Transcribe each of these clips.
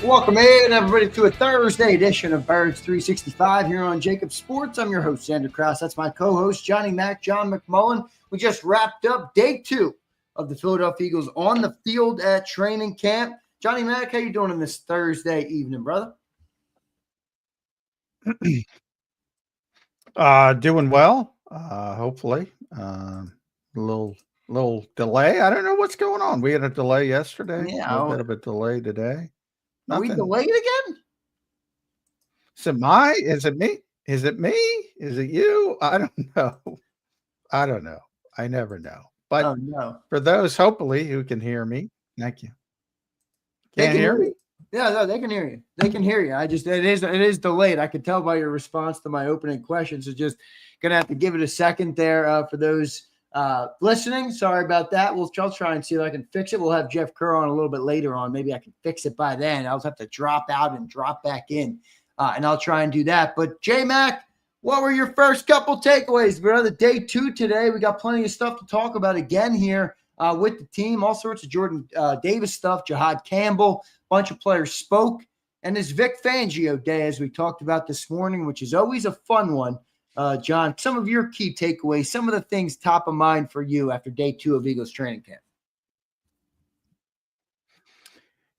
Welcome in, everybody, to a Thursday edition of Birds 365 here on JAKIB Sports. I'm your host, Zander Krause. That's my co-host, Johnny Mac, John McMullen. We just wrapped up day 2 of the Philadelphia Eagles on the field at training camp. Johnny Mac, how you doing on this Thursday evening, brother? Doing well, hopefully. A little delay. I don't know what's going on. We had a delay yesterday. Yeah, a little bit of a delay today. Are we Nothing. delayed again? Is it me? Is it me? Is it you? I don't know. I never know. But for those, hopefully, who can hear me, thank you. Can't hear me? Yeah, no, they can hear you. They can hear you. It is delayed. I could tell by your response to my opening questions. So just gonna have to give it a second there for those listening. Sorry about that. I'll try and see if I can fix it. We'll have Jeff Kerr on a little bit later on. Maybe I can fix it by then. I'll have to drop out and drop back in, and I'll try and do that. But J-Mac, what were your first couple takeaways? We're on the day 2 today. We got plenty of stuff to talk about again here with the team. All sorts of Jordan Davis stuff. Jahad Campbell, a bunch of players spoke, and this Vic Fangio day, as we talked about this morning, which is always a fun one. John, some of your key takeaways, some of the things top of mind for you after day 2 of Eagles training camp.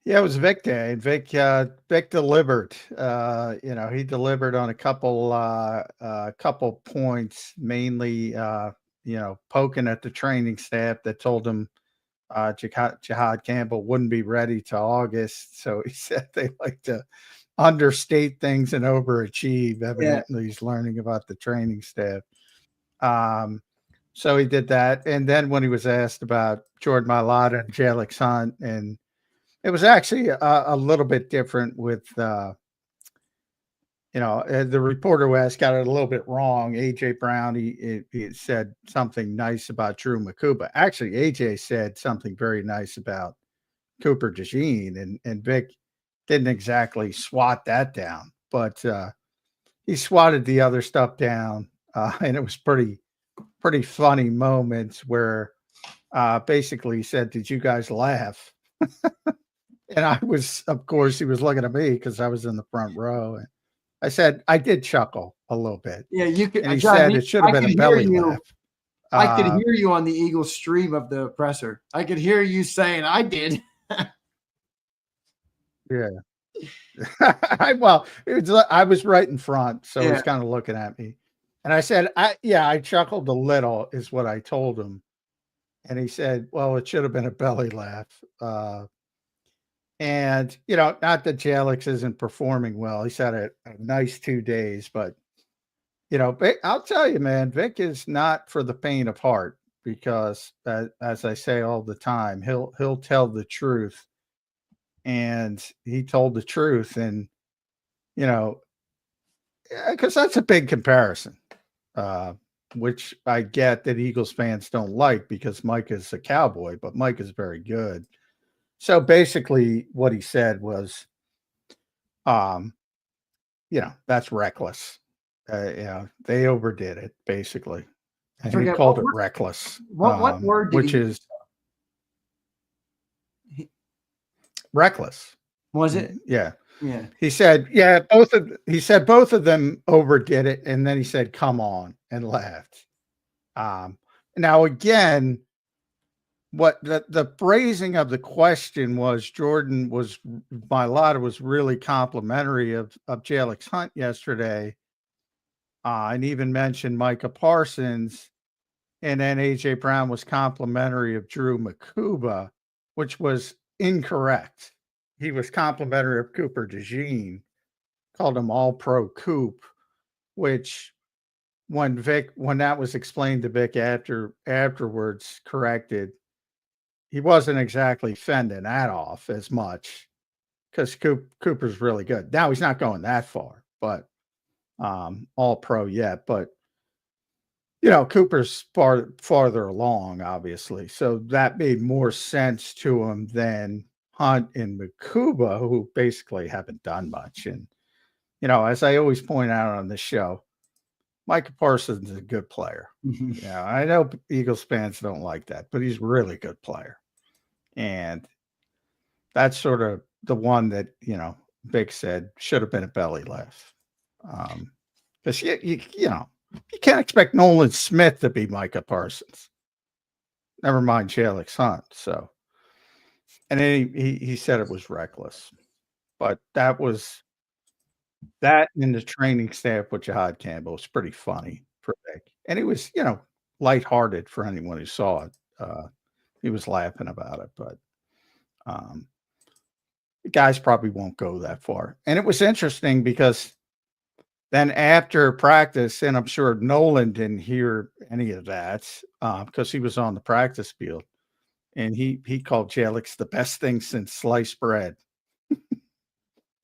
Yeah, it was Vic Day. Vic delivered. He delivered on a couple points, mainly poking at the training staff that told him Jahad Campbell wouldn't be ready till August. So he said they like to understate things and overachieve. Evidently, he's learning about the training staff. So he did that. And then when he was asked about Jordan Mailata and Jalen Hunt, and it was actually a little bit different with, the reporter who asked got it a little bit wrong. AJ Brown, he said something nice about Drew Makuba. Actually, AJ said something very nice about Cooper DeJean, and Vic didn't exactly swat that down, but he swatted the other stuff down, and it was pretty funny moments where basically he said, "Did you guys laugh?" And I was, of course, he was looking at me because I was in the front row, and I said, "I did chuckle a little bit." Yeah, you could. And he said it should have been a belly laugh. I could hear you on the Eagles stream of the presser. I could hear you saying, "I did." Yeah. I was right in front, so he was kind of looking at me. And I said, I chuckled a little, is what I told him. And he said, well, it should have been a belly laugh. And, not that Jalix isn't performing well. He's had a nice 2 days, but, I'll tell you, man, Vic is not for the faint of heart because, as I say all the time, he'll tell the truth. And he told the truth, and because that's a big comparison, which I get that Eagles fans don't like because Mike is a Cowboy, but Mike is very good. So basically, what he said was, that's reckless. They overdid it, basically, and he called it reckless. What word? Which is reckless. Was it? Yeah. Yeah. He said, both of them overdid it, and then he said, "Come on," and laughed. Now again, what the phrasing of the question was, Mailata was really complimentary of Jalen Hunt yesterday, and even mentioned Micah Parsons, and then AJ Brown was complimentary of Drew Makuba, which was incorrect. He was complimentary of Cooper DeJean, called him All-Pro Coop, which when that was explained to Vic afterwards, corrected, he wasn't exactly fending that off as much because Cooper's really good. Now he's not going that far, but All-Pro yet. But Cooper's farther along, obviously, so that made more sense to him than Hunt and Makuba, who basically haven't done much. And, as I always point out on this show, Micah Parsons is a good player. Yeah, I know Eagles fans don't like that, but he's a really good player. And that's sort of the one that, Big said should have been a belly laugh. Because you can't expect Nolan Smith to be Micah Parsons. Never mind Jalen Hurts. So, and then he said it was reckless, but that in the training staff with Jahad Campbell was pretty funny for Vic, and it was lighthearted for anyone who saw it. He was laughing about it, but the guys probably won't go that far. And it was interesting because then after practice, and I'm sure Nolan didn't hear any of that because he was on the practice field, and he called Jalix the best thing since sliced bread.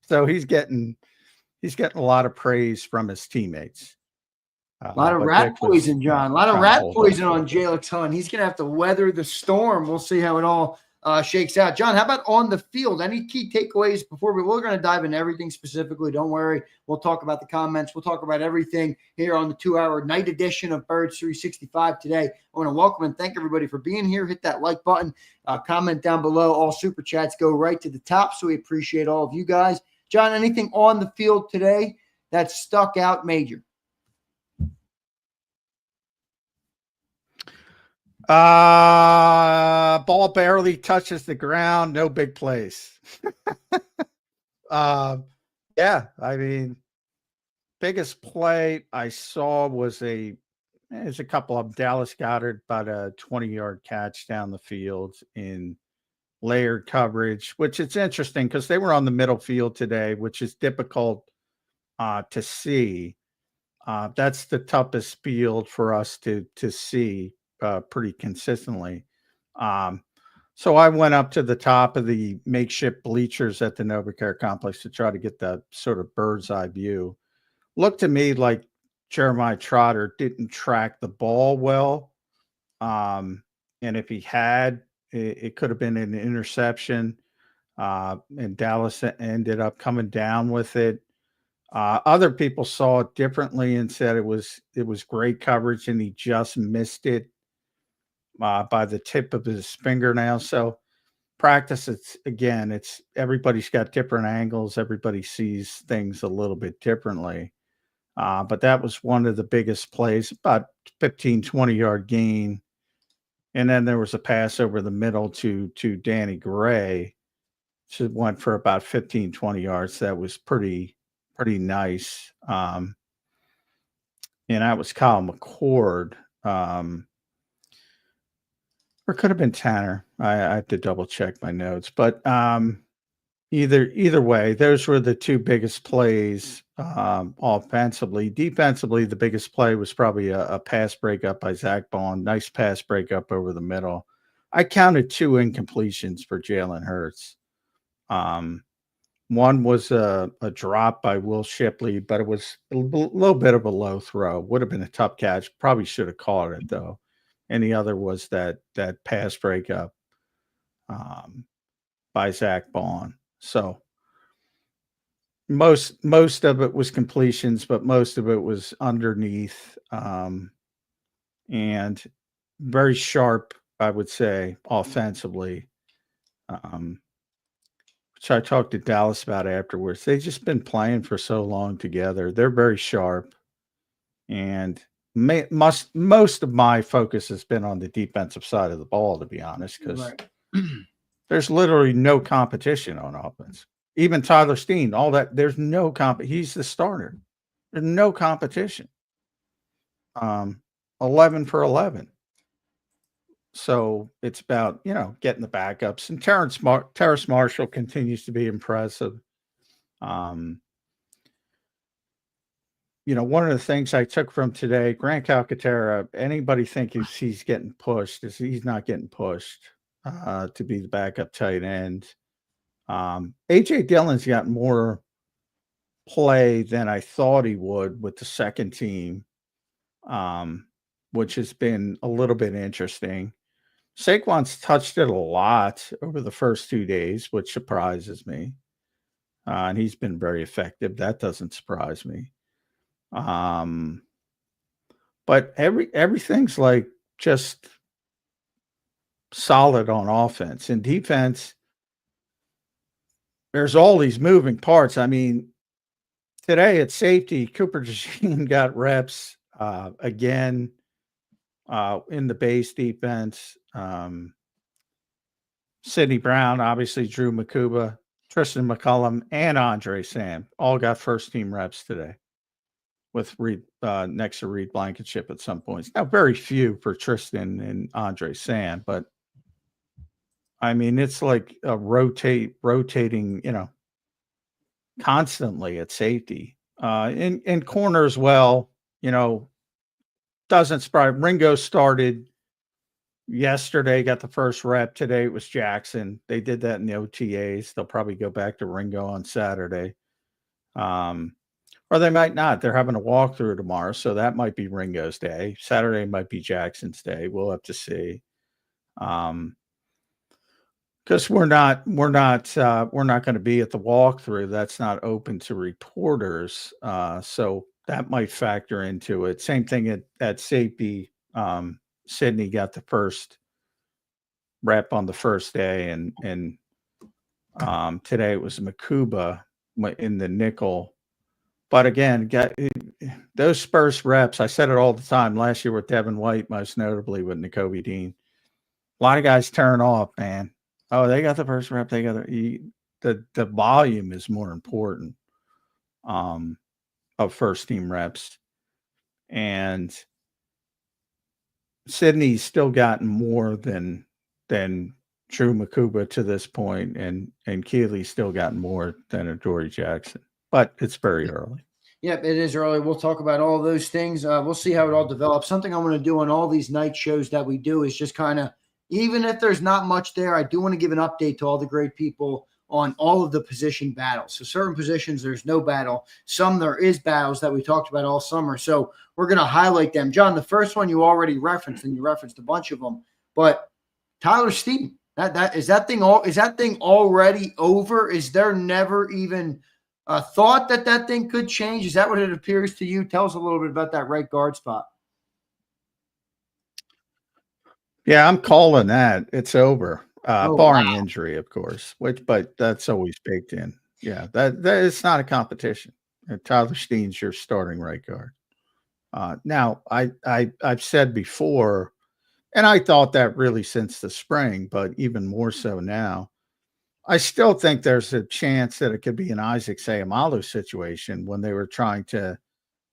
So he's getting a lot of praise from his teammates. A lot of rat poison, John. A lot of rat poison on Jalix Hunt. He's going to have to weather the storm. We'll see how it all shakes out. John, how about on the field? Any key takeaways before we're going to dive into everything specifically? Don't worry. We'll talk about the comments. We'll talk about everything here on the 2-hour night edition of Birds 365 today. I want to welcome and thank everybody for being here. Hit that like button, comment down below. All super chats go right to the top, so we appreciate all of you guys. John, anything on the field today that stuck out major? Ball barely touches the ground. No big plays. Yeah, I mean, biggest play I saw was there's a couple of Dallas Goedert, about a 20-yard catch down the field in layered coverage, which it's interesting because they were on the middle field today, which is difficult to see. That's the toughest field for us to see pretty consistently. So I went up to the top of the makeshift bleachers at the NovaCare complex to try to get that sort of bird's eye view. Looked to me like Jeremiah Trotter didn't track the ball well. And if he had, it could have been an interception. And Dallas ended up coming down with it. Other people saw it differently and said it was great coverage and he just missed it by the tip of his fingernail. So practice, it's everybody's got different angles. Everybody sees things a little bit differently. But that was one of the biggest plays, about 15, 20-yard gain. And then there was a pass over the middle to Danny Gray. Which went for about 15, 20 yards. That was pretty nice. And that was Kyle McCord. Or it could have been Tanner. I have to double check my notes. But either way, those were the two biggest plays offensively. Defensively, the biggest play was probably a pass breakup by Zach Bond. Nice pass breakup over the middle. I counted 2 incompletions for Jalen Hurts. One was a drop by Will Shipley, but it was a little bit of a low throw. Would have been a tough catch. Probably should have caught it though. And the other was that pass breakup by Zach Bond. So most of it was completions, but most of it was underneath and very sharp, I would say, offensively. Which I talked to Dallas about afterwards. They've just been playing for so long together. They're very sharp. And most of my focus has been on the defensive side of the ball, to be honest, because there's literally no competition on offense. Even Tyler Steen, all that, there's no he's the starter. There's no competition. 11 for 11. So it's about, getting the backups. And Terrace Marshall continues to be impressive. One of the things I took from today, Grant Calcaterra, anybody think he's getting pushed, he's not getting pushed to be the backup tight end. A.J. Dillon's got more play than I thought he would with the second team, which has been a little bit interesting. Saquon's touched it a lot over the first 2 days, which surprises me. And he's been very effective. That doesn't surprise me. But everything's like just solid on offense. And defense, there's all these moving parts. I mean, today at safety, Cooper DeJean got reps again in the base defense. Sidney Brown, obviously Drew Makuba, Tristan McCullum, and Andre Sam all got first team reps today with Reed next to Reed Blankenship at some points. Now, very few for Tristan and Andre Sam, but I mean, it's like a rotating, constantly at safety. In corner as well, doesn't surprise. Ringo started yesterday, got the first rep. Today it was Jackson. They did that in the OTAs. They'll probably go back to Ringo on Saturday. Or they might not. They're having a walkthrough tomorrow, so that might be Ringo's day. Saturday might be Jackson's day. We'll have to see. Because we're not going to be at the walkthrough. That's not open to reporters. So that might factor into it. Same thing at safety. Sydney got the first rep on the first day, and today it was Makuba in the nickel. But again, those Spurs reps. I said it all the time last year with Devin White, most notably with Nakobe Dean. A lot of guys turn off, man. Oh, they got the first rep. They got the volume is more important of first team reps, and Sydney's still gotten more than Drew Makuba to this point, and Keely's still gotten more than Adoree Jackson. But it's very early. Yep, it is early. We'll talk about all those things. We'll see how it all develops. Something I want to do on all these night shows that we do is just kind of, even if there's not much there, I do want to give an update to all the great people on all of the position battles. So certain positions, there's no battle. Some there is battles that we talked about all summer. So we're going to highlight them. John, the first one you already referenced, and you referenced a bunch of them. But Tyler Steen, is that thing already over? Is there never even a thought that thing could change? Is that what it appears to you? Tell us a little bit about that right guard spot. Yeah, I'm calling that. It's over. Barring injury, of course, but that's always baked in. Yeah, that it's not a competition. Tyler Steen's your starting right guard. Now, I've said before, and I thought that really since the spring, but even more so now, I still think there's a chance that it could be an Isaac Seumalo situation when they were trying to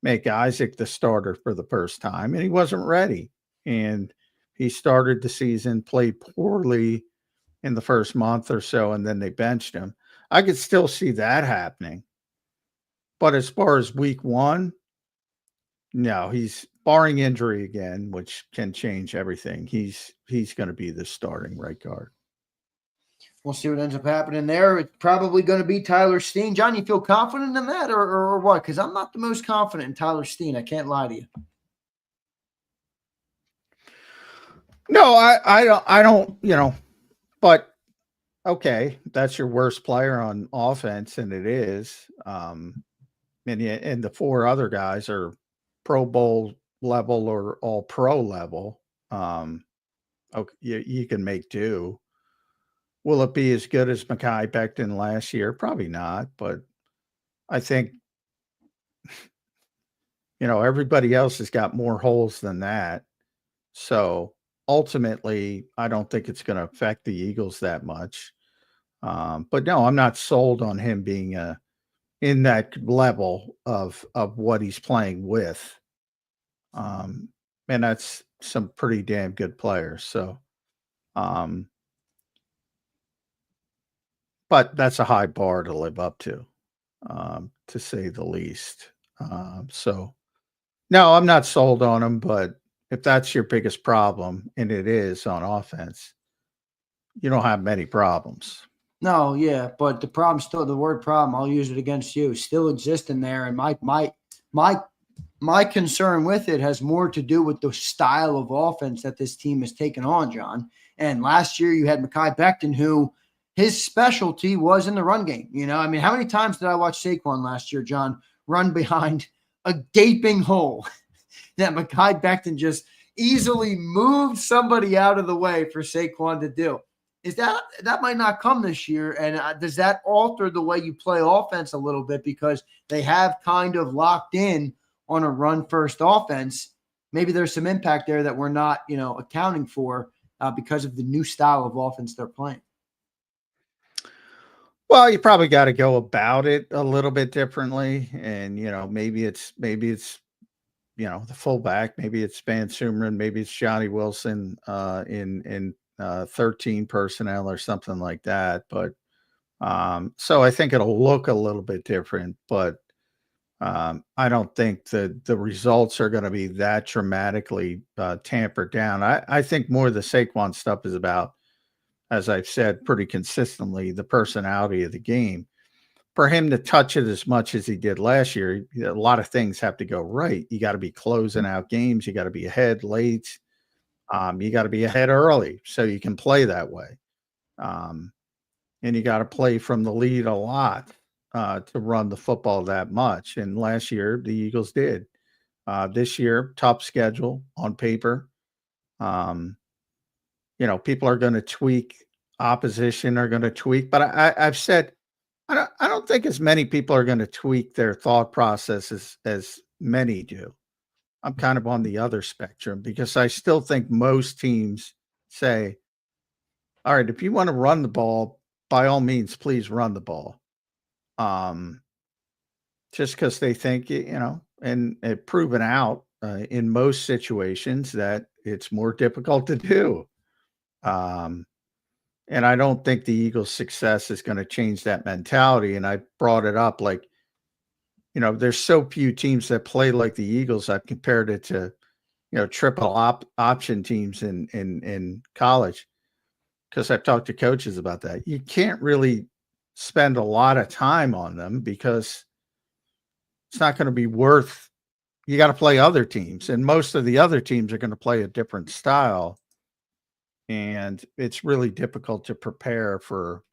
make Isaac the starter for the first time, and he wasn't ready. And he started the season, played poorly in the first month or so, and then they benched him. I could still see that happening. But as far as week one, no, he's barring injury again, which can change everything. He's going to be the starting right guard. We'll see what ends up happening there. It's probably going to be Tyler Steen. John, you feel confident in that or what? Because I'm not the most confident in Tyler Steen. I can't lie to you. No, I don't, but okay, that's your worst player on offense, and it is. And the four other guys are Pro Bowl level or all pro level. Okay, you can make do. Will it be as good as Mekhi Becton last year? Probably not, but I think, everybody else has got more holes than that. So ultimately, I don't think it's going to affect the Eagles that much. But no, I'm not sold on him being in that level of what he's playing with. And that's some pretty damn good players. So, but that's a high bar to live up to say the least. So no, I'm not sold on him, but if that's your biggest problem, and it is on offense, you don't have many problems. No, yeah, but the problem still, the word problem, I'll use it against you, still exists in there. And my concern with it has more to do with the style of offense that this team has taken on, John. And last year you had Mekhi Becton, who his specialty was in the run game. How many times did I watch Saquon last year, John, run behind a gaping hole that Mekhi Becton just easily moved somebody out of the way for Saquon to do? is that might not come this year. And does that alter the way you play offense a little bit, because they have kind of locked in on a run first offense? Maybe there's some impact there that we're not, accounting for because of the new style of offense they're playing. Well, you probably got to go about it a little bit differently. And, maybe it's, the fullback, maybe it's Van Sumeren, maybe it's Johnny Wilson in 13 personnel or something like that. But so I think it'll look a little bit different, but I don't think the results are going to be that dramatically tampered down. I think more of the Saquon stuff is about, as I've said pretty consistently, the personality of the game. For him to touch it as much as he did last year, a lot of things have to go right. You got to be closing out games. You got to be ahead late. You got to be ahead early so you can play that way. And you got to play from the lead a lot to run the football that much. And last year, the Eagles did. This year, tough schedule on paper. People are going to tweak, opposition are going to tweak, but I've said, I don't think as many people are going to tweak their thought processes as many do. I'm kind of on the other spectrum, because I still think most teams say, all right, if you want to run the ball, by all means, please run the ball. Just because they think, and it proven out in most situations that it's more difficult to do. And I don't think the Eagles' success is going to change that mentality. And I brought it up, like, there's so few teams that play like the Eagles. I've compared it to, triple option teams in college, because I've talked to coaches about that. You can't really spend a lot of time on them, because it's not going to be worth. You got to play other teams, and most of the other teams are going to play a different style. And it's really difficult to prepare for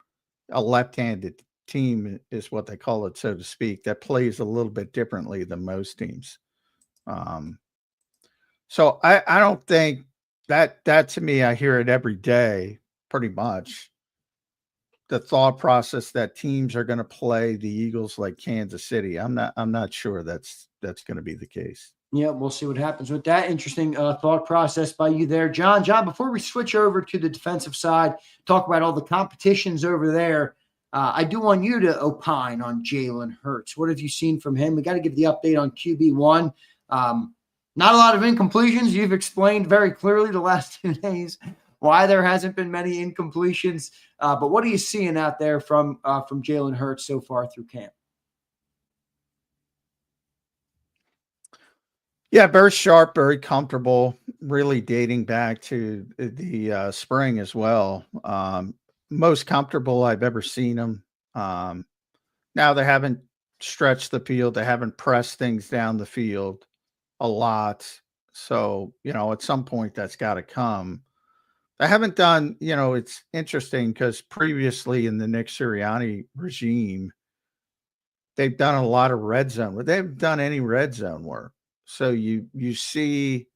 a left-handed team, is what they call it, so to speak, that plays a little bit differently than most teams. So I don't think that to me, I hear it every day, pretty much. The thought process that teams are going to play the Eagles like Kansas City. I'm not sure that's going to be the case. Yeah, we'll see what happens with that. Interesting thought process by you there, John. John, before we switch over to the defensive side, talk about all the competitions over there, I do want you to opine on Jalen Hurts. What have you seen from him? We got to give the update on QB1. Not a lot of incompletions. You've explained very clearly the last 2 days why there hasn't been many incompletions. But what are you seeing out there from Jalen Hurts so far through camp? Yeah, very sharp, very comfortable, really dating back to the spring as well. Most comfortable I've ever seen him. Now, they haven't stretched the field. They haven't pressed things down the field a lot. So, at some point that's got to come. They haven't done, it's interesting, because previously in the Nick Sirianni regime, they've done a lot of red zone, but they haven't done any red zone work. So you see,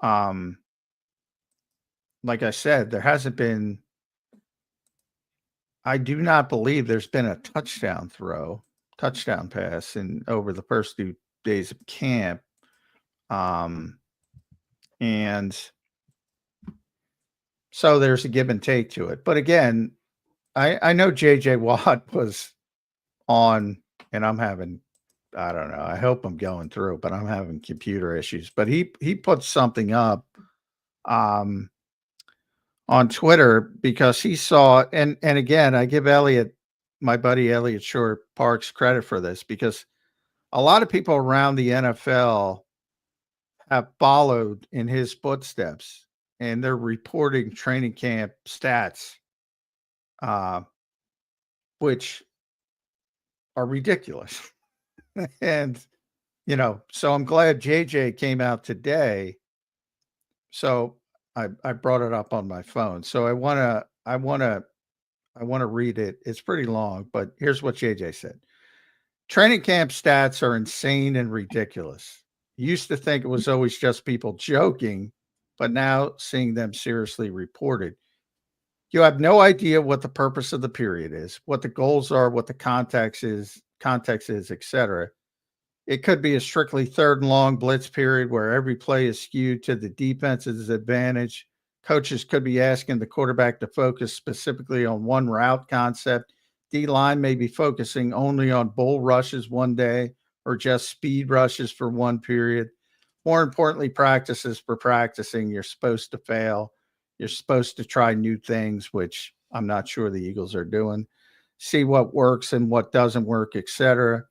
like I said, there hasn't been. I do not believe there's been a touchdown pass in over the first 2 days of camp, and so there's a give and take to it. But again, I know JJ Watt was on, and I'm having. I don't know. I hope I'm going through, but I'm having computer issues. But he put something up on Twitter, because he saw, and again, I give my buddy Elliot Shore Parks, credit for this, because a lot of people around the NFL have followed in his footsteps, and they're reporting training camp stats, which are ridiculous. And, so I'm glad JJ came out today. So I brought it up on my phone. So I want to read it. It's pretty long, but here's what JJ said. Training camp stats are insane and ridiculous. Used to think it was always just people joking, but now seeing them seriously reported. You have no idea what the purpose of the period is, what the goals are, what the context is, etc. It could be a strictly third and long blitz period where every play is skewed to the defense's advantage. Coaches could be asking the quarterback to focus specifically on one route concept. D-line may be focusing only on bull rushes one day or just speed rushes for one period. More importantly, practices for practicing. You're supposed to fail. You're supposed to try new things, which I'm not sure the Eagles are doing. See what works and what doesn't work, etc. If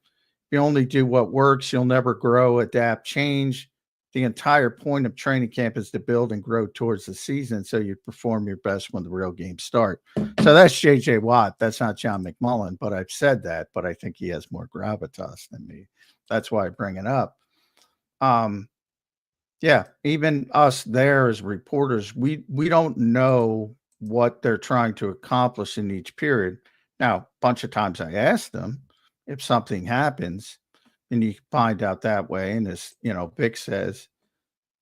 you only do what works, you'll never grow, adapt, change. The entire point of training camp is to build and grow towards the season so you perform your best when the real games start. So that's J.J. Watt. That's not John McMullen, but I've said that, but I think he has more gravitas than me. That's why I bring it up. Yeah, even us there as reporters, we don't know what they're trying to accomplish in each period. Now, a bunch of times I ask them if something happens, and you find out that way. And as Vic says,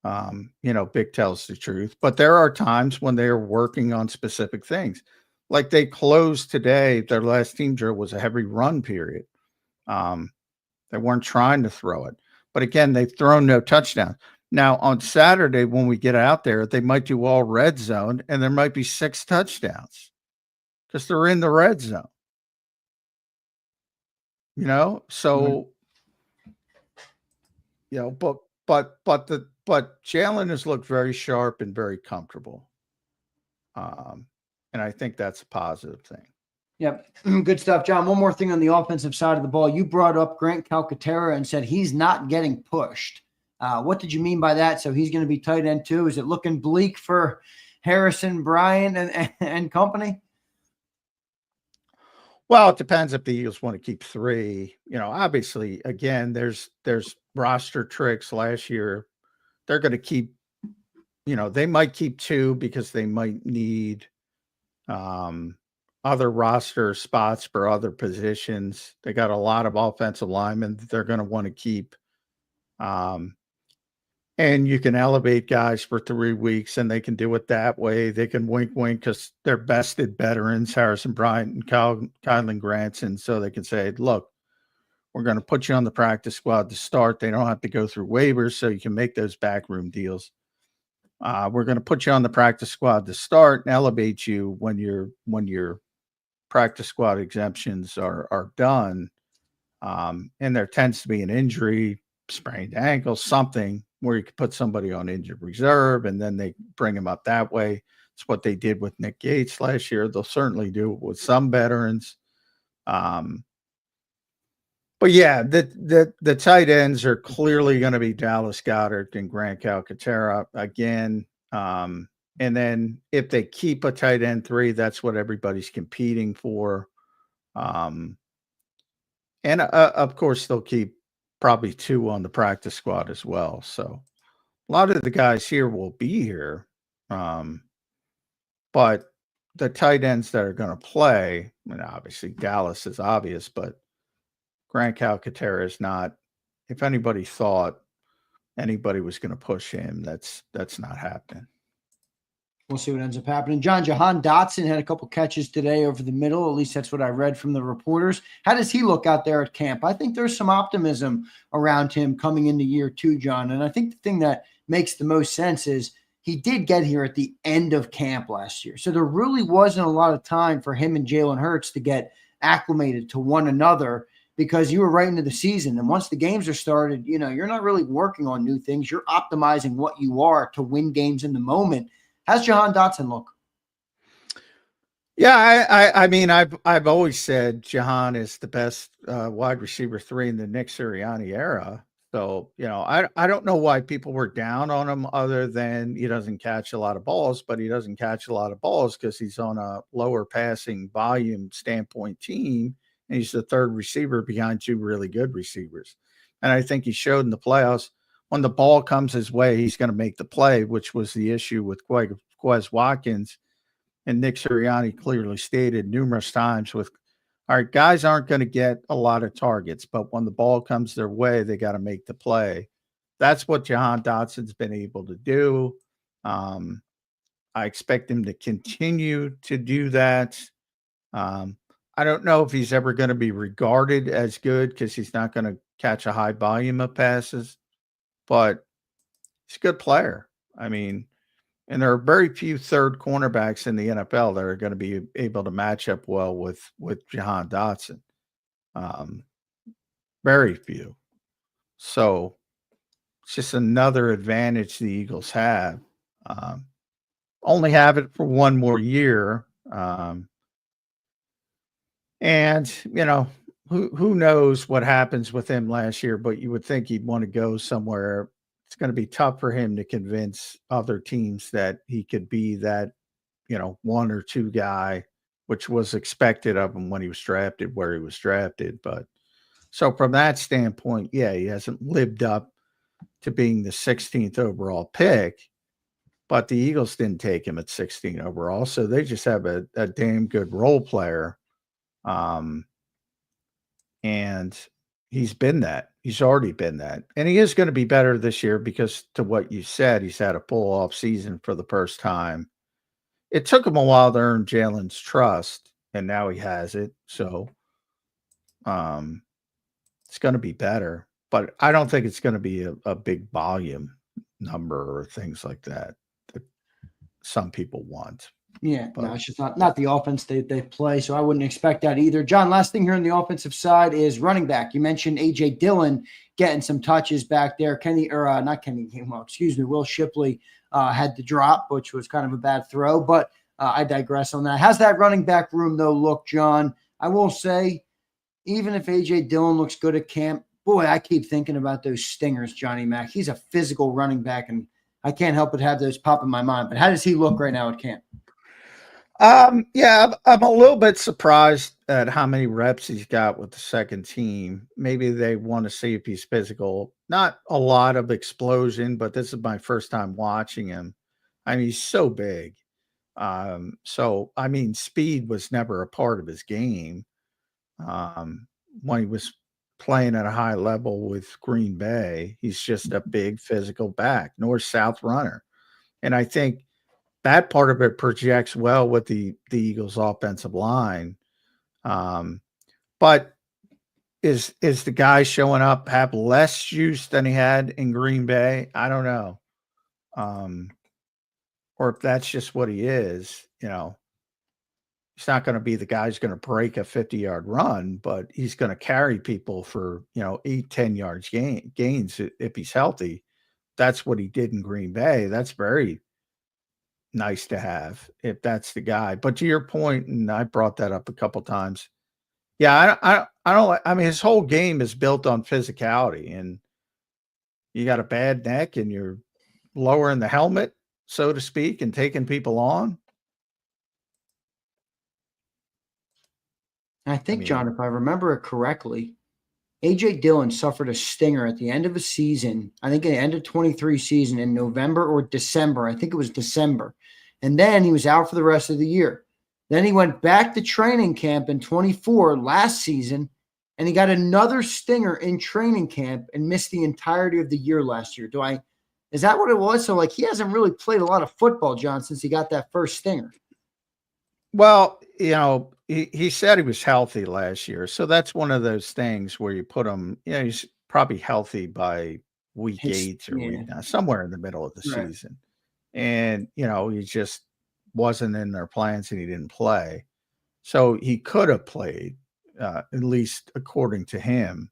Vic tells the truth. But there are times when they are working on specific things. Like they closed today, their last team drill was a heavy run period. They weren't trying to throw it. But again, they've thrown no touchdowns. Now, on Saturday, when we get out there, they might do all red zone, and there might be 6 touchdowns because they're in the red zone. So, but Jalen has looked very sharp and very comfortable. And I think that's a positive thing. Yep. Good stuff, John. One more thing on the offensive side of the ball. You brought up Grant Calcaterra and said he's not getting pushed. What did you mean by that? So he's going to be tight end too. Is it looking bleak for Harrison, Bryant, and company? Well, it depends if the Eagles want to keep 3. Obviously, again, there's roster tricks last year. They're going to keep, they might keep 2 because they might need other roster spots for other positions. They got a lot of offensive linemen that they're going to want to keep. And you can elevate guys for 3 weeks, and they can do it that way. They can wink because they're bested veterans, Harrison Bryant and Kylan Granson. So they can say, look, we're going to put you on the practice squad to start. They don't have to go through waivers, so you can make those backroom deals. We're going to put you on the practice squad to start and elevate you when your practice squad exemptions are done. And there tends to be an injury, sprained ankle, something where you could put somebody on injured reserve, and then they bring him up that way. It's what they did with Nick Gates last year. They'll certainly do it with some veterans. But yeah, the tight ends are clearly going to be Dallas Goedert and Grant Calcaterra again. And then if they keep a tight end 3, that's what everybody's competing for. And of course, they'll keep probably 2 on the practice squad as well. So a lot of the guys here will be here. But the tight ends that are going to play, and obviously Dallas is obvious, but Grant Calcaterra is not. If anybody thought anybody was going to push him, that's not happening. We'll see what ends up happening. John, Jahan Dotson had a couple catches today over the middle. At least that's what I read from the reporters. How does he look out there at camp? I think there's some optimism around him coming into year 2, John. And I think the thing that makes the most sense is he did get here at the end of camp last year. So there really wasn't a lot of time for him and Jalen Hurts to get acclimated to one another because you were right into the season. And once the games are started, you're not really working on new things. You're optimizing what you are to win games in the moment. How's Jahan Dotson look? Yeah, I mean, I've always said Jahan is the best wide receiver 3 in the Nick Sirianni era. So, I don't know why people were down on him other than he doesn't catch a lot of balls, but he doesn't catch a lot of balls because he's on a lower passing volume standpoint team, and he's the 3rd receiver behind 2 really good receivers. And I think he showed in the playoffs when the ball comes his way, he's going to make the play, which was the issue with Quez Watkins. And Nick Sirianni clearly stated numerous times all right, guys aren't going to get a lot of targets, but when the ball comes their way, they got to make the play. That's what Jahan Dotson's been able to do. I expect him to continue to do that. I don't know if he's ever going to be regarded as good because he's not going to catch a high volume of passes, but he's a good player. I mean, and there are very few third cornerbacks in the NFL that are going to be able to match up well with Jahan Dotson. Very few. So it's just another advantage the Eagles have. Only have it for one more year. And, who knows what happens with him last year, but you would think he'd want to go somewhere. It's going to be tough for him to convince other teams that he could be that, one or two guy, which was expected of him when he was drafted, where he was drafted. But so from that standpoint, yeah, he hasn't lived up to being the 16th overall pick, but the Eagles didn't take him at 16 overall. So they just have a damn good role player. And he's been that. He's already been that. And he is going to be better this year because, to what you said, he's had a full off season for the first time. It took him a while to earn Jalen's trust, and now he has it. So it's going to be better. But I don't think it's going to be a big volume number or things like that some people want. Yeah, no, it's just not the offense they play, so I wouldn't expect that either. John, last thing here on the offensive side is running back. You mentioned A.J. Dillon getting some touches back there. Will Shipley had the drop, which was kind of a bad throw, but I digress on that. How's that running back room, though, look, John? I will say, even if A.J. Dillon looks good at camp, boy, I keep thinking about those stingers, Johnny Mac. He's a physical running back, and I can't help but have those pop in my mind. But how does he look right now at camp? Yeah, I'm a little bit surprised at how many reps he's got with the second team. Maybe they want to see if he's physical. Not a lot of explosion, but this is my first time watching him. I mean, he's so big. Speed was never a part of his game. When he was playing at a high level with Green Bay, he's just a big physical back, north-south runner. And I think that part of it projects well with the Eagles offensive line. But is the guy showing up have less juice than he had in Green Bay? I don't know. Or if that's just what he is, he's not going to be the guy who's going to break a 50-yard run, but he's going to carry people for, 8-10 yards gains if he's healthy. That's what he did in Green Bay. That's very nice to have if that's the guy. But to your point, and I brought that up a couple times. Yeah, I don't. I mean, his whole game is built on physicality, and you got a bad neck, and you're lowering the helmet, so to speak, and taking people on. I think, John, if I remember it correctly, A.J. Dillon suffered a stinger at the end of a season. I think at the end of 23 season in November or December. I think it was December. And then he was out for the rest of the year. Then he went back to training camp in 24 last season, and he got another stinger in training camp and missed the entirety of the year last year. Is that what it was? So, he hasn't really played a lot of football, John, since he got that first stinger. Well, he said he was healthy last year. So that's one of those things where you put him, he's probably healthy by week 8 or week 9, somewhere in the middle of the season. And, he just wasn't in their plans and he didn't play. So he could have played, at least according to him.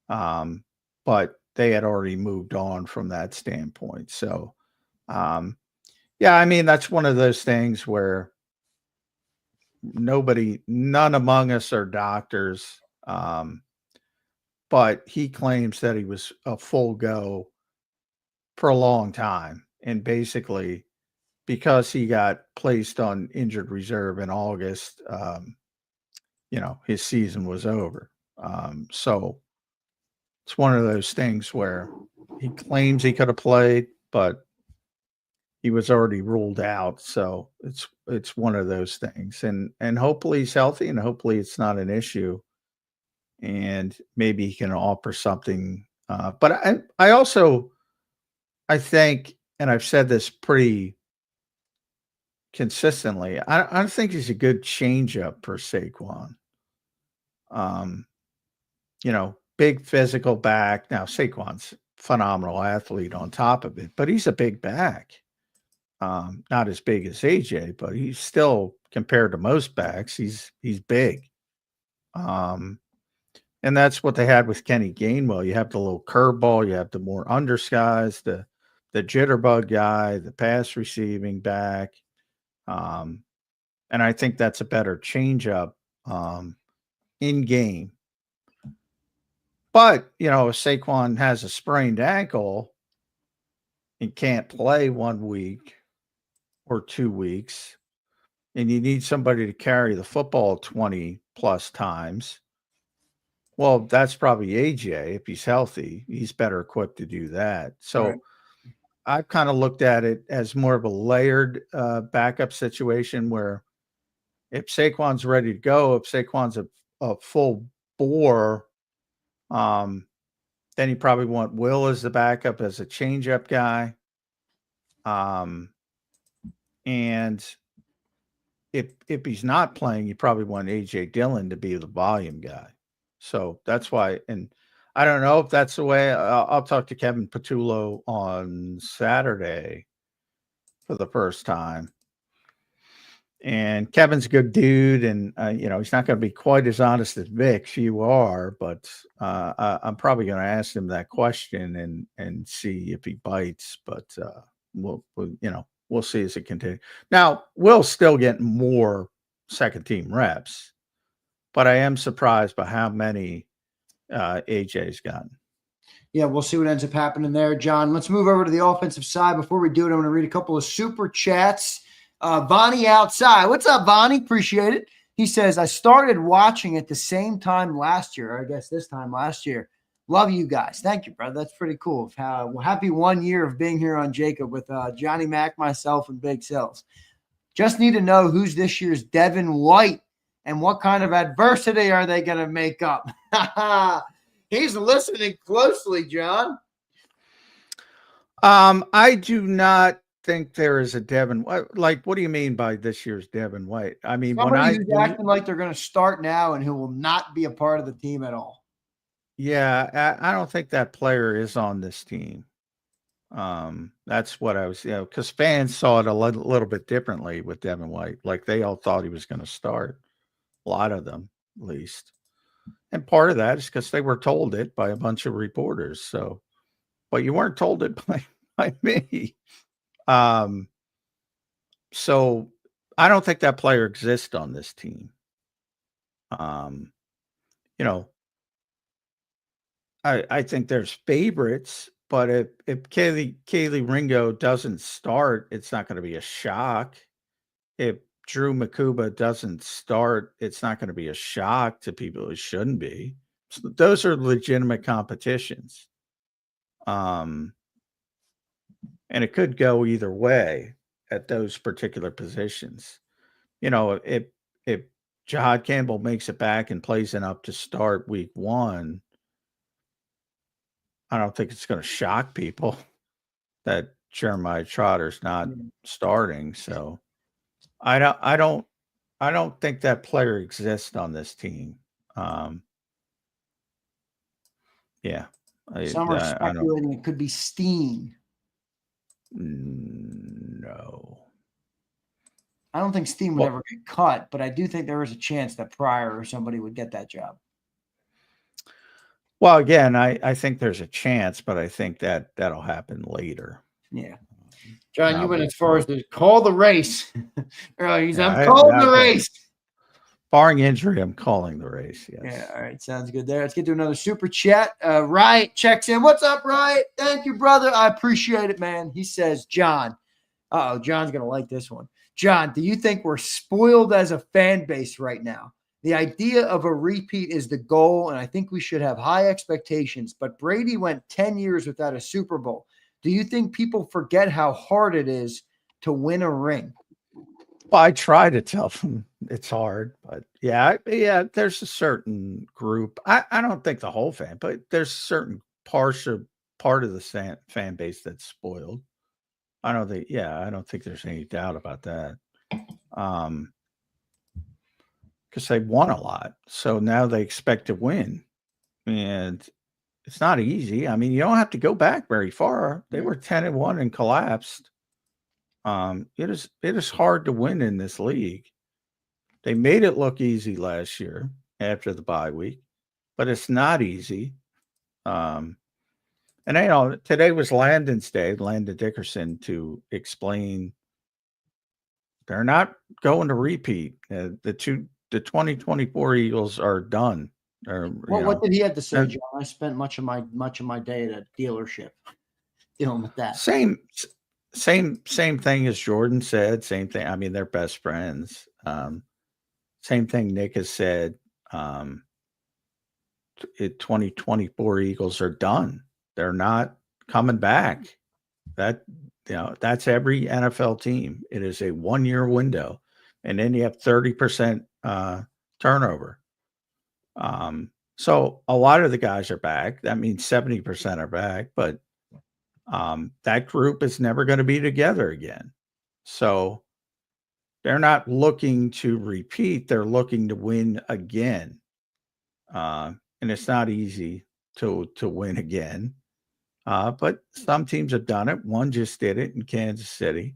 But they had already moved on from that standpoint. So, that's one of those things where none among us are doctors. But he claims that he was a full go for a long time. And basically, because he got placed on injured reserve in August, his season was over. So it's one of those things where he claims he could have played, but he was already ruled out. So it's one of those things. And hopefully he's healthy and hopefully it's not an issue. And maybe he can offer something. But I think, and I've said this pretty consistently. I don't think he's a good changeup for Saquon. You know, big physical back. Now Saquon's phenomenal athlete on top of it, but he's a big back. Not as big as AJ, but he's still, compared to most backs, he's big. And that's what they had with Kenny Gainwell. You have the little curveball, you have the more undersized, the jitterbug guy, the pass receiving back. And I think that's a better changeup in game. But, you know, if Saquon has a sprained ankle and can't play 1 week or 2 weeks, and you need somebody to carry the football 20 plus times, well, that's probably AJ. If he's healthy, he's better equipped to do that. So Right. I've kind of looked at it as more of a layered backup situation where if Saquon's ready to go, if Saquon's a full bore, then you probably want Will as the backup as a changeup guy. And if he's not playing, you probably want AJ Dillon to be the volume guy. So that's why, and I don't know if that's the way. I'll talk to Kevin Patullo on Saturday for the first time. And Kevin's a good dude, and you know, he's not going to be quite as honest as Vic, you are, but I'm probably going to ask him that question and see if he bites. But we'll you know, we'll see as it continues. Now, Will's still getting more second team reps, but I am surprised by how many AJ's gotten. Yeah, we'll see what ends up happening there, John. Let's move over to the offensive side. Before we do it, I'm going to read a couple of super chats. Vonnie outside. What's up, Vonnie? Appreciate it. He says, I started watching at the same time last year. I guess this time last year. Love you guys. Thank you, brother. That's pretty cool. Well, happy 1 year of being here on JAKIB with Johnny Mac, myself, and Big Cells. Just need to know who's this year's Devin White and what kind of adversity are they going to make up? He's listening closely, John. I do not think there is a Devin. Like, what do you mean by this year's Devin White? I mean, somebody who's acting like they're going to start now and who will not be a part of the team at all. Yeah, I don't think that player is on this team. That's what I was, you know, because fans saw it a little bit differently with Devin White. Like, they all thought he was going to start. A lot of them, at least. And part of that is because they were told it by a bunch of reporters. So, but you weren't told it by me. So I don't think that player exists on this team. You know, I think there's favorites, but if Kaylee Ringo doesn't start, it's not going to be a shock. If Drew Makuba doesn't start, it's not going to be a shock to people who shouldn't be. So those are legitimate competitions. And it could go either way at those particular positions. You know, if Jahad Campbell makes it back and plays enough to start week 1, I don't think it's going to shock people that Jeremiah Trotter's not starting. So I don't think that player exists on this team. Yeah. Some are speculating it could be Steen. No. I don't think Steen would ever get cut, but I do think there is a chance that Pryor or somebody would get that job. Well, again, I think there's a chance, but I think that'll happen later. Yeah. John, you went as far as to call the race. I'm calling the race. Barring injury, I'm calling the race. Yes. Yeah. All right. Sounds good there. Let's get to another super chat. Riot checks in. What's up, Riot? Thank you, brother. I appreciate it, man. He says, John. John's going to like this one. John, do you think we're spoiled as a fan base right now? The idea of a repeat is the goal, and I think we should have high expectations. But Brady went 10 years without a Super Bowl. Do you think people forget how hard it is to win a ring? Well, I try to tell them it's hard, but yeah, there's a certain group. I don't think the whole fan, but there's a certain part of the fan base that's spoiled. I don't think there's any doubt about that. because they won a lot. So now they expect to win. And it's not easy. I mean, you don't have to go back very far. They were 10-1 and collapsed. It is hard to win in this league. They made it look easy last year after the bye week, but it's not easy. And I know today was Landon's day, Landon Dickerson, to explain they're not going to repeat. The 2024 Eagles are done. What did he have to say, John? I spent much of my day at a dealership dealing with that. Same thing as Jordan said. Same thing. I mean, they're best friends. Same thing Nick has said. 2024 Eagles are done. They're not coming back. That's every NFL team. It is a 1-year window, and then you have 30% turnover. So a lot of the guys are back. That means 70% are back, but that group is never going to be together again. So they're not looking to repeat. They're looking to win again. And it's not easy to win again. But some teams have done it. One just did it in Kansas City.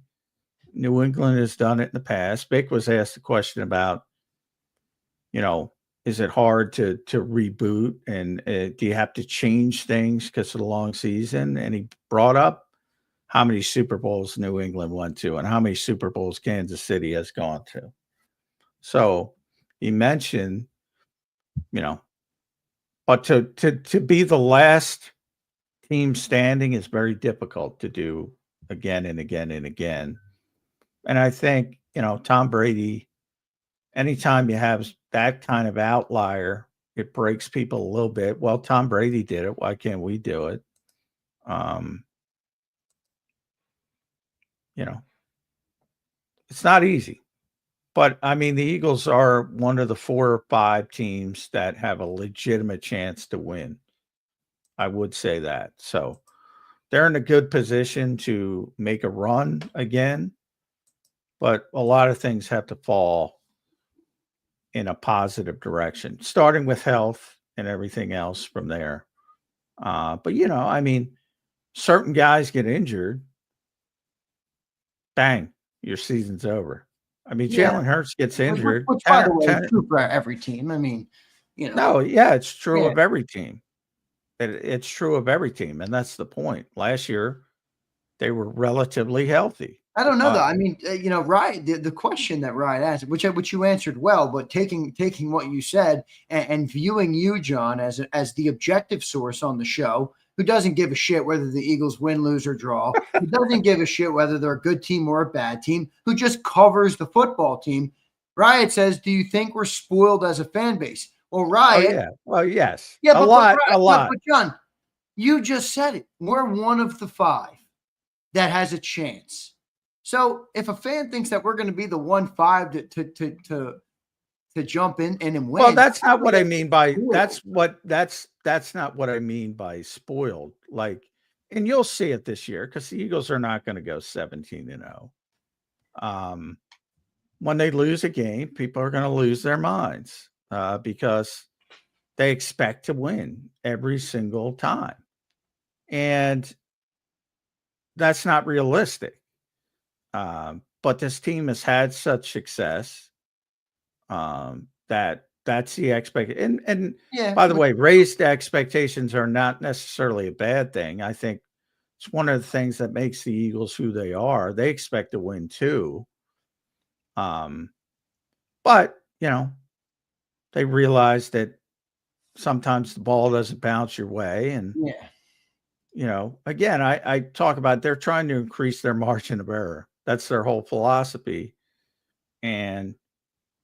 New England has done it in the past. Vic was asked a question about, is it hard to reboot, and do you have to change things because of the long season? And he brought up how many Super Bowls New England went to and how many Super Bowls Kansas City has gone to. So he mentioned, but to be the last team standing is very difficult to do again and again and again. And I think, Tom Brady, anytime you have that kind of outlier, it breaks people a little bit. Well, Tom Brady did it. Why can't we do it? It's not easy. But, I mean, the Eagles are one of the 4 or 5 teams that have a legitimate chance to win. I would say that. So they're in a good position to make a run again. But a lot of things have to fall in a positive direction, starting with health and everything else from there. But, I mean, certain guys get injured. Bang, your season's over. I mean, Jalen Hurts gets injured. Which by the way, is true for every team. I mean, No, yeah, it's true of every team. It's true of every team, and that's the point. Last year, they were relatively healthy. I don't know though. I mean, Ryan, the question that Ryan asked, which you answered well, but taking what you said and viewing you, John, as the objective source on the show, who doesn't give a shit whether the Eagles win, lose, or draw, who doesn't give a shit whether they're a good team or a bad team, who just covers the football team. Ryan says, "Do you think we're spoiled as a fan base?" Well, Ryan. Oh, yeah. Well, yes. Yeah, a lot. But John, you just said it. We're one of the 5 that has a chance. So if a fan thinks that we're going to be the 1-5 to jump in and win, well, that's not what I mean by that's not what I mean by spoiled. Like, and you'll see it this year because the Eagles are not going to go 17-0. When they lose a game, people are going to lose their minds because they expect to win every single time, and that's not realistic. But this team has had such success that's the expectation. And by the way, raised expectations are not necessarily a bad thing. I think it's one of the things that makes the Eagles who they are. They expect to win too. But, they realize that sometimes the ball doesn't bounce your way. And, again, I talk about they're trying to increase their margin of error. That's their whole philosophy. And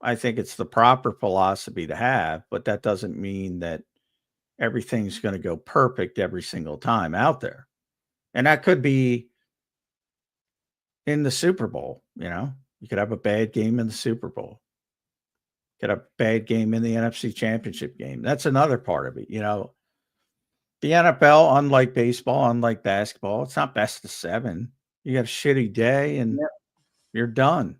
I think it's the proper philosophy to have, but that doesn't mean that everything's going to go perfect every single time out there. And that could be in the Super Bowl. You could have a bad game in the Super Bowl. You could have a bad game in the NFC Championship game. That's another part of it. The NFL, unlike baseball, unlike basketball, it's not best of 7. You got a shitty day and you're done.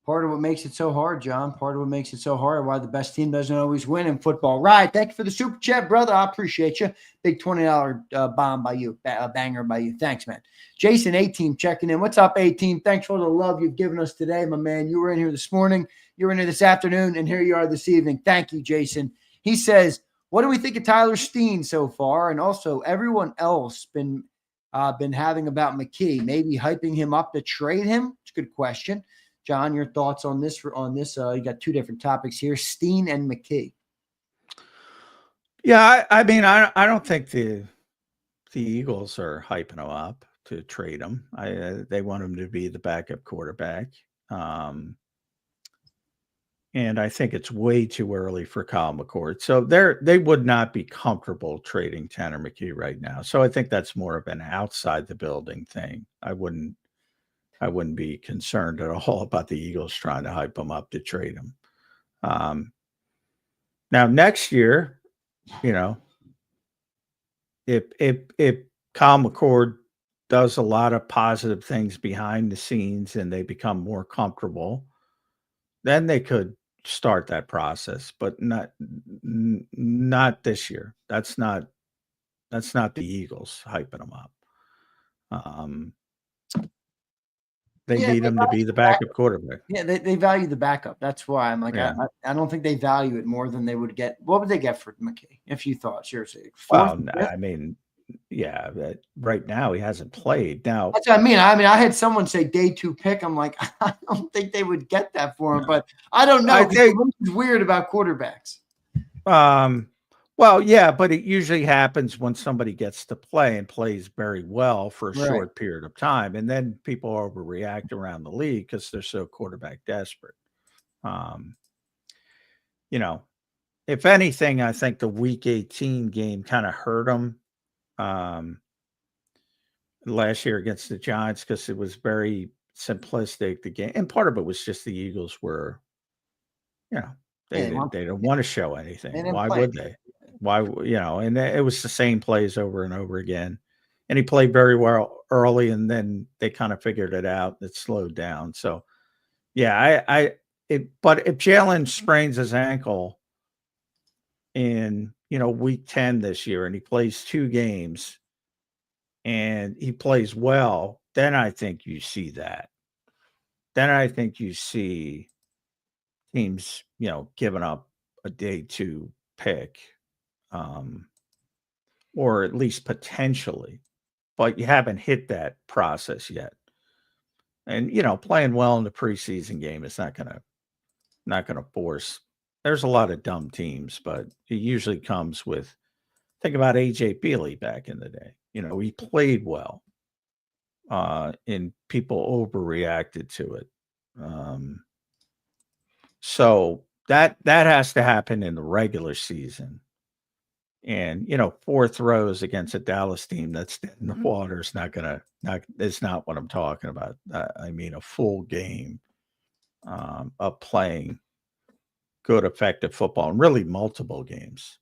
Part of what makes it so hard, John. Part of what makes it so hard, why the best team doesn't always win in football. Right. Thank you for the super chat, brother. I appreciate you. Big $20 bomb by you, banger by you. Thanks, man. Jason, A-Team, checking in. What's up, A-Team? Thanks for the love you've given us today, my man. You were in here this morning. You were in here this afternoon, and here you are this evening. Thank you, Jason. He says, what do we think of Tyler Steen so far? And also everyone else been having about McKee, maybe hyping him up to trade him? It's a good question. John, your thoughts on this? You got two different topics here, Steen and McKee. Yeah, I mean, I don't think the Eagles are hyping him up to trade him. They want him to be the backup quarterback. And I think it's way too early for Kyle McCord. So they would not be comfortable trading Tanner McKee right now. So I think that's more of an outside the building thing. I wouldn't be concerned at all about the Eagles trying to hype him up to trade him. Now next year, if Kyle McCord does a lot of positive things behind the scenes and they become more comfortable, then they could start that process, but not this year. That's not the Eagles hyping him up. They need him to be the backup quarterback. Yeah, they value the backup. That's why I'm like, I don't think they value it more than they would get. What would they get for McKee? If you thought, seriously. Well, I mean, yeah, right now he hasn't played. Now that's what I mean. I had someone say day 2 pick. I'm like, I don't think they would get that for him, but I don't know. It's weird about quarterbacks. Well, yeah, but it usually happens when somebody gets to play and plays very well for a short period of time. And then people overreact around the league because they're so quarterback desperate. If anything, I think the week 18 game kind of hurt them last year against the Giants because it was very simplistic, the game. And part of it was just the Eagles were, they didn't want to show anything. Why would they? Why, and it was the same plays over and over again. And he played very well early, and then they kind of figured it out. It slowed down. So, yeah, but if Jalen sprains his ankle in, week 10 this year, and he plays 2 games and he plays well, then I think you see that. Then I think you see teams, giving up a day 2 pick. Or at least potentially, but you haven't hit that process yet. And, playing well in the preseason game is not going to force. There's a lot of dumb teams, but it usually comes with, think about AJ Bealey back in the day. He played well, and people overreacted to it. So that has to happen in the regular season. And, 4 throws against a Dallas team that's dead in the water is it's not what I'm talking about. I mean, a full game of playing good, effective football, and really multiple games.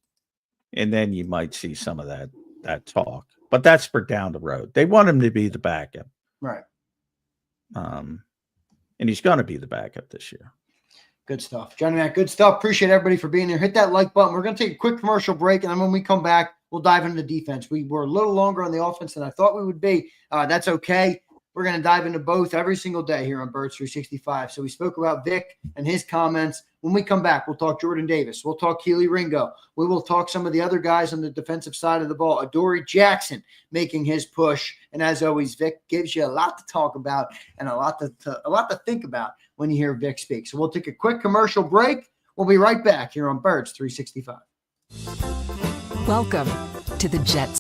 And then you might see some of that talk. But that's for down the road. They want him to be the backup. Right. And he's going to be the backup this year. Good stuff. Johnny Mac, good stuff. Appreciate everybody for being here. Hit that like button. We're going to take a quick commercial break, and then when we come back, we'll dive into the defense. We were a little longer on the offense than I thought we would be. That's okay. We're going to dive into both every single day here on Birds 365. So we spoke about Vic and his comments. When we come back, we'll talk Jordan Davis. We'll talk Keely Ringo. We will talk some of the other guys on the defensive side of the ball. Adoree Jackson making his push. And as always, Vic gives you a lot to talk about and a lot to think about when you hear Vic speak. So we'll take a quick commercial break. We'll be right back here on Birds 365. Welcome to the Jets